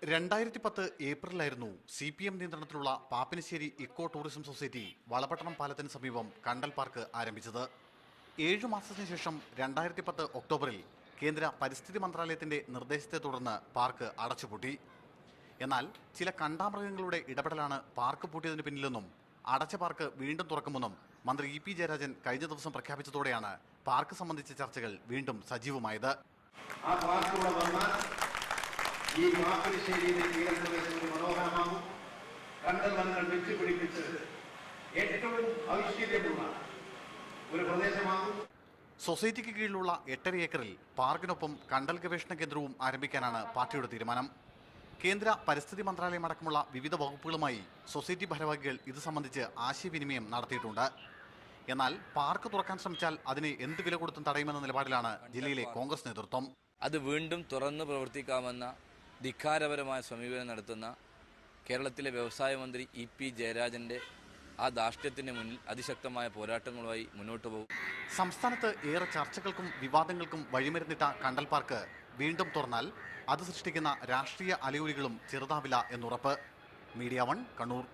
2010 ഏപ്രിലായിരുന്നു CPM നിയന്ത്രണത്തിലുള്ള Pappinisseri eco tourism society Valapattanam പാലത്തിന് സമീപം കണ്ടൽ പാർക്ക് ആരംഭിച്ചത്. 7 മാസത്തിന് ശേഷം 2010 ഒക്ടോബറിൽ കേന്ദ്ര പരിസ്ഥിതി മന്ത്രാലയത്തിന്റെ നിർദ്ദേശത്തെ തുടർന്ന് പാർക്ക് അടച്ചുപൂട്ടി. എന്നാൽ ചില കണ്ടാമൃഗങ്ങളുടെ ഇടപെടലാണ് പാർക്ക് പൂട്ടിയതിന് പിന്നിലെന്നും അടച്ച പാർക്ക് വീണ്ടും തുറക്കുമെന്നും മന്ത്രി ഇ പി ജയരാജൻ കഴിഞ്ഞ ദിവസം പ്രഖ്യാപിച്ചതോടെയാണ് പാർക്ക് സംബന്ധിച്ച ചർച്ചകൾ വീണ്ടും സജീവമായത്. ഈ പാപ്പിനിശ്ശേരിയിലെ തീരപ്രദേശം മനോഹരമാകും. കണ്ടൽ വനങ്ങൾ വെച്ചുപിടിപ്പിച്ച് ഏറ്റവും ഐശ്വര്യമുള്ള ഒരു പ്രദേശമാകും. സൊസൈറ്റിക്ക് കീഴിലുള്ള 8.5 ഏക്കറിൽ പാർക്കിനൊപ്പം കണ്ടൽ ഗവേഷണ കേന്ദ്രവും ആരംഭിക്കാനാണ് പാർട്ടിയുടെ തീരുമാനം. കേന്ദ്ര പരിസ്ഥിതി മന്ത്രാലയം അടക്കമുള്ള വിവിധ വകുപ്പുകളുമായി സൊസൈറ്റി ഭാരവാഹികൾ ഇത് സംബന്ധിച്ച് ആശയവിനിമയം നടത്തിയിട്ടുണ്ട്. എന്നാൽ പാർക്ക് തുറക്കാൻ ശ്രമിച്ചാൽ അതിന് എന്ത് വില കൊടുത്തും തടയുമെന്ന നിലപാടിലാണ് ജില്ലയിലെ കോൺഗ്രസ് നേതൃത്വം. അത് വീണ്ടും തുറന്ന് പ്രവർത്തിക്കാമെന്ന ധിക്കാരപരമായ സമീപനം നടത്തുന്ന കേരളത്തിലെ വ്യവസായ മന്ത്രി ഇ പി ജയരാജൻ്റെ ആ ധാർഷ്ട്യത്തിന് മുന്നിൽ അതിശക്തമായ പോരാട്ടങ്ങളുമായി മുന്നോട്ട് പോകും. സംസ്ഥാനത്ത് ഏറെ ചർച്ചകൾക്കും വിവാദങ്ങൾക്കും വഴിമരുന്നിട്ട കണ്ടൽ പാർക്ക് വീണ്ടും തുറന്നാൽ അത് സൃഷ്ടിക്കുന്ന രാഷ്ട്രീയ അലയൊലികളും ചെറുതാവില്ല എന്നുറപ്പ്. മീഡിയ 1 കണ്ണൂർ.